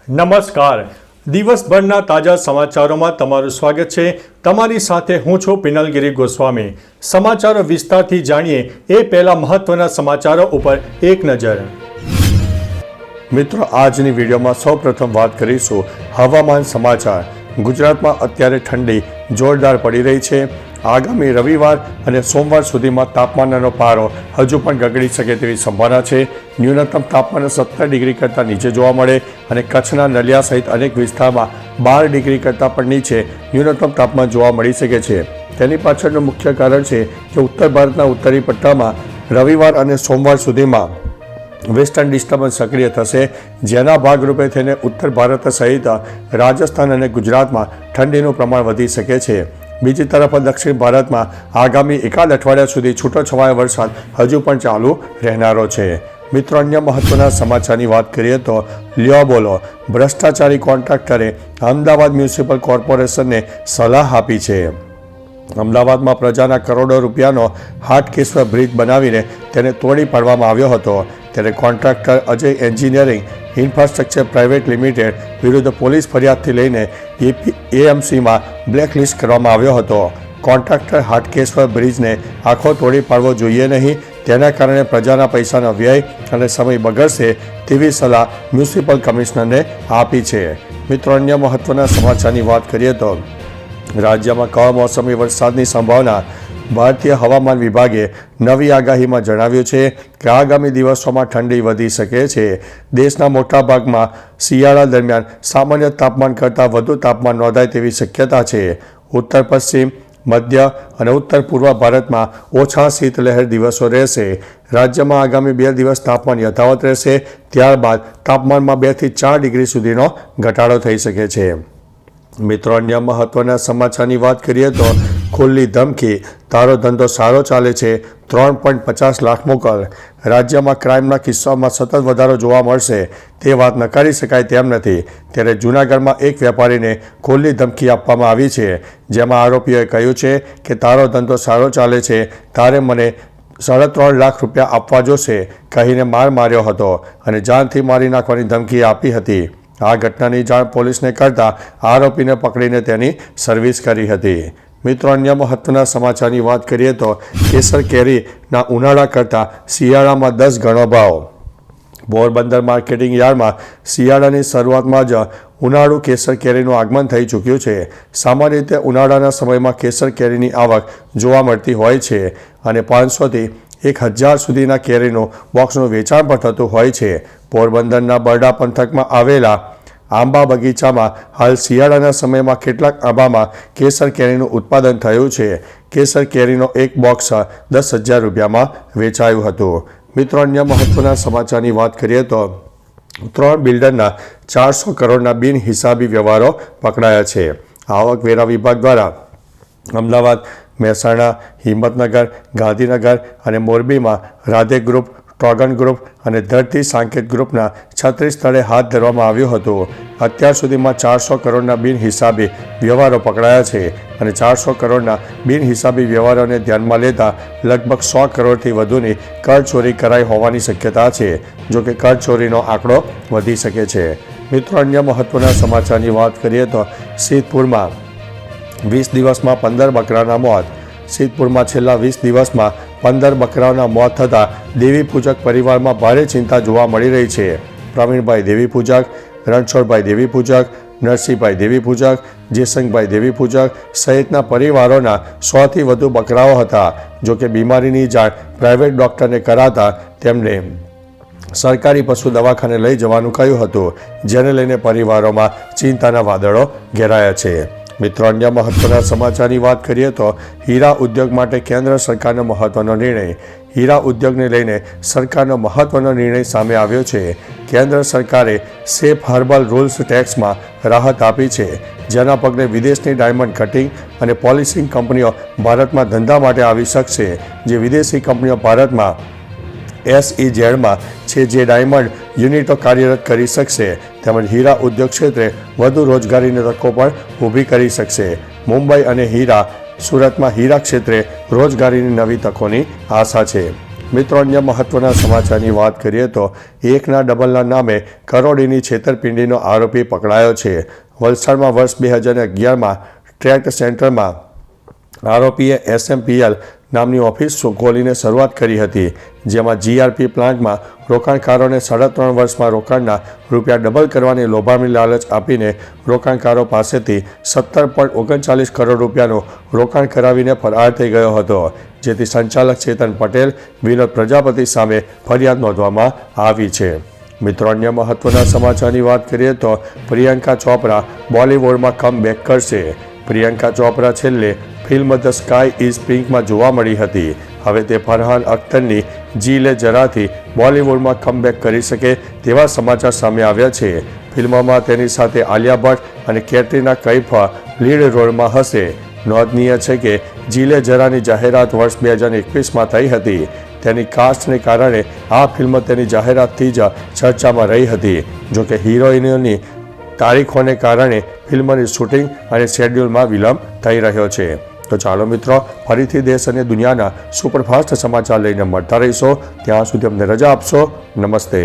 નમસ્કાર. દિવસભરના તાજા સમાચારોમાં તમારું સ્વાગત છે. તમારી સાથે હું છું પિનલગીરી ગોસ્વામી. સમાચારો વિસ્તારથી જાણીએ એ પહેલા મહત્વના સમાચારો ઉપર એક નજર. મિત્રો, આજની વિડીયોમાં સૌપ્રથમ વાત કરીશું હવામાન સમાચાર. ગુજરાતમાં અત્યારે ઠંડી જોરદાર પડી રહી છે. આગામી રવિવાર અને સોમવાર સુધીમાં તાપમાનનો પારો હજુ પણ ગગડી શકે તેવી સંભાવના છે. ન્યૂનતમ તાપમાન 17 ડિગ્રી કરતાં નીચે જોવા મળે અને કચ્છના નલિયા સહિત અનેક વિસ્તારમાં 12 ડિગ્રી કરતાં પણ નીચે ન્યૂનતમ તાપમાન જોવા મળી શકે છે. તેની પાછળનું મુખ્ય કારણ છે કે ઉત્તર ભારતના ઉત્તરી પટ્ટામાં રવિવાર અને સોમવાર સુધીમાં વેસ્ટર્ન ડિસ્ટર્બન્સ સક્રિય થશે, જેના ભાગરૂપે થઈને ઉત્તર ભારત સહિત રાજસ્થાન અને ગુજરાતમાં ઠંડીનું પ્રમાણ વધી શકે છે. બીજી તરફ દક્ષિણ ભારતમાં આગામી એકાદ અઠવાડિયા સુધી છૂટોછવાયો વરસાદ હજુ પણ ચાલુ રહેનારો છે. મિત્રો, અન્ય મહત્વના સમાચારની વાત કરીએ તો લ્યો બોલો, ભ્રષ્ટાચારી કોન્ટ્રાક્ટરે અમદાવાદ મ્યુનિસિપલ કોર્પોરેશનને સલાહ આપી છે. અમદાવાદમાં પ્રજાના કરોડો રૂપિયાનો હાટકેશ્વર બ્રિજ બનાવીને તેને તોડી પાડવામાં આવ્યો હતો. ત્યારે contractor Ajay engineering infrastructure private limited વિરુદ્ધ પોલીસ ફરિયાદથી લઈને એએમસીમાં બ્લેકલિસ્ટ કરવામાં આવ્યો હતો. કોન્ટ્રાક્ટર હાટકેશ્વર બ્રિજને આખો તોડી પાડવો જોઈએ નહીં, તેના કારણે પ્રજાના પૈસાનો વ્યય અને સમય બગડશે તેવી સલાહ મ્યુનિસિપલ કમિશનરને આપી છે. મિત્રો, અન્ય મહત્વના સમાચારની વાત કરીએ તો રાજ્યમાં કમોસમી વરસાદની સંભાવના. ભારતીય હવામાન વિભાગે નવી આગાહીમાં જણાવ્યું છે કે આગામી દિવસોમાં ઠંડી વધી શકે છે. દેશના મોટાભાગમાં શિયાળા દરમિયાન સામાન્ય તાપમાન કરતાં વધુ તાપમાન નોંધાય તેવી શક્યતા છે. ઉત્તર પશ્ચિમ, મધ્ય અને ઉત્તર પૂર્વ ભારતમાં ઓછા શીતલહેર દિવસો રહેશે. રાજ્યમાં આગામી 2 દિવસ તાપમાન યથાવત રહેશે. ત્યારબાદ તાપમાનમાં 2 થી 4 ડિગ્રી સુધીનો ઘટાડો થઈ શકે છે. મિત્રો, અન્ય મહત્વના સમાચારની વાત કરીએ તો ખુલ્લી ધમકી, તારો ધંધો સારો ચાલે છે, 3.50 લાખ મોકલ. રાજ્યમાં ક્રાઇમના કિસ્સામાં સતત વધારો જોવા મળશે તે વાત નકારી શકાય તેમ નથી. ત્યારે જૂનાગઢમાં એક વેપારીને ખુલ્લી ધમકી આપવામાં આવી છે, જેમાં આરોપીઓએ કહ્યું છે કે તારો ધંધો સારો ચાલે છે, તારે મને 3.5 લાખ રૂપિયા આપવા જોશે કહીને માર્યો હતો અને જાનથી મારી નાખવાની ધમકી આપી હતી. આ ઘટનાની જાણ પોલીસને કરતા આરોપીને પકડીને તેની સર્વિસ કરી હતી. મિત્રો, અન્ય મહત્વના સમાચારની વાત કરીએ તો કેસર કેરીના ઉનાળા કરતાં શિયાળામાં 10 ગણો ભાવ. પોરબંદર માર્કેટિંગ યાર્ડમાં શિયાળાની શરૂઆતમાં જ ઉનાળુ કેસર કેરીનું આગમન થઈ ચૂક્યું છે. સામાન્ય રીતે ઉનાળાના સમયમાં કેસર કેરીની આવક જોવા મળતી હોય છે અને 500થી 1000 સુધીના કેરીનું બોક્સનું વેચાણ પણ થતું હોય છે. પોરબંદરના બરડા પંથકમાં આવેલા આંબા બગીચામાં હાલ શિયાળાના સમયમાં કેટલાક આંબામાં કેસર કેરીનું ઉત્પાદન થયું છે. કેસર કેરીનો એક બોક્સ 10,000 રૂપિયામાં વેચાયું હતું. મિત્રો, અન્ય મહત્વના સમાચારની વાત કરીએ તો 3 બિલ્ડરના 400 કરોડના બિનહિસાબી વ્યવહારો પકડાયા છે. આવકવેરા વિભાગ દ્વારા અમદાવાદ, મહેસાણા, હિંમતનગર, ગાંધીનગર અને મોરબીમાં રાધે ગ્રુપ, ટ્રોગન ગ્રુપ અને ધરતી સાંકેત ગ્રુપના 36 સ્થળે હાથ ધરવામાં આવ્યું હતું. અત્યાર સુધીમાં 400 કરોડના બિનહિસાબી વ્યવહારો પકડાયા છે અને 400 કરોડના બિનહિસાબી વ્યવહારોને ધ્યાનમાં લેતા લગભગ 100 કરોડથી વધુની કરચોરી કરાઈ હોવાની શક્યતા છે. જોકે કરચોરીનો આંકડો વધી શકે છે. મિત્રો, અન્ય મહત્વના સમાચારની વાત કરીએ તો સિદ્ધપુરમાં 20 દિવસમાં 15 બકરાના મોત. સિદ્ધપુરમાં છેલ્લા 20 દિવસમાં 15 બકરાઓના મોત થતાં દેવી પૂજક પરિવારમાં ભારે ચિંતા જોવા મળી રહી છે. પ્રવીણભાઈ દેવી પૂજક, રણછોડભાઈ દેવી પૂજક, નરસિંહભાઈ દેવી પૂજક, જેસંગભાઈ દેવી પૂજક સહિતના પરિવારોના 100થી વધુ બકરાઓ હતા. જોકે બીમારીની જાણ પ્રાઇવેટ ડૉક્ટરને કરાતા તેમને સરકારી પશુ દવાખાને લઈ જવાનું કહ્યું હતું, જેને લઈને પરિવારોમાં ચિંતાના વાદળો ઘેરાયા છે. મિત્રો, અન્ય મહત્વના સમાચારની વાત કરીએ તો હીરા ઉદ્યોગ માટે કેન્દ્ર સરકારનો મહત્વનો નિર્ણય. હીરા ઉદ્યોગને લઈને સરકારનો મહત્વનો નિર્ણય સામે આવ્યો છે. કેન્દ્ર સરકારે સેફ હાર્બર રૂલ્સ ટેક્સમાં રાહત આપી છે, જેના પગલે વિદેશની ડાયમંડ કટિંગ અને પોલિશિંગ કંપનીઓ ભારતમાં ધંધા માટે આવી શકશે. જે વિદેશી કંપનીઓ ભારતમાં SEZમાં છે, જે ડાયમંડ યુનિટો કાર્યરત કરી શકશે, તેમજ હીરા ઉદ્યોગ ક્ષેત્રે વધુ રોજગારીની તકો પણ ઊભી કરી શકશે. મુંબઈ અને સુરતમાં હીરા ક્ષેત્રે રોજગારીની નવી તકોની આશા છે. મિત્રો, અન્ય મહત્વના સમાચારની વાત કરીએ તો એકના ડબલના નામે કરોડોની છેતરપિંડીનો આરોપી પકડાયો છે. વલસાડમાં વર્ષ 2011માં ટ્રેડ સેન્ટરમાં આરોપીએ SMPL નામની ઓફિસ ખોલીને શરૂઆત કરી હતી, જેમાં GRP પ્લાન્ટમાં રોકાણકારોને 3.5 વર્ષમાં રોકાણના રૂપિયા ડબલ કરવાની લોભામણી લાલચ આપીને રોકાણકારો પાસેથી 17.39 કરોડ રૂપિયાનું રોકાણ કરાવીને ફરાર થઈ ગયો હતો, જેથી સંચાલક ચેતન પટેલ, વિનોદ પ્રજાપતિ સામે ફરિયાદ નોંધવામાં આવી છે. મિત્રો, અન્ય મહત્વના સમાચારની વાત કરીએ તો પ્રિયંકા ચોપરા બોલિવૂડમાં કમબેક કરશે. પ્રિયંકા ચોપરા છેલ્લે ફિલ્મ ધ સ્કાય ઇઝ પિંકમાં જોવા મળી હતી. હવે તે ફરહાન અખ્તરની જી લે જરાથી બોલિવૂડમાં કમબેક કરી શકે તેવા સમાચાર સામે આવ્યા છે. ફિલ્મમાં તેની સાથે આલિયા ભટ્ટ અને કેટરીના કૈફ લીડ રોલમાં હશે. નોંધનીય છે કે જી લે જરાની જાહેરાત વર્ષ 2021માં થઈ હતી. તેની કાસ્ટને કારણે આ ફિલ્મ તેની જાહેરાતથી જ ચર્ચામાં રહી હતી. જોકે હિરોઈનોની તારીખોને કારણે ફિલ્મની શૂટિંગ અને શેડ્યુલમાં વિલંબ થઈ રહ્યો છે. તો ચાલો મિત્રો, ફરીથી દેશ અને દુનિયાના સુપરફાસ્ટ સમાચાર લઈને મળતા રહીશો. ત્યાં સુધી અમને રજા આપશો. નમસ્તે.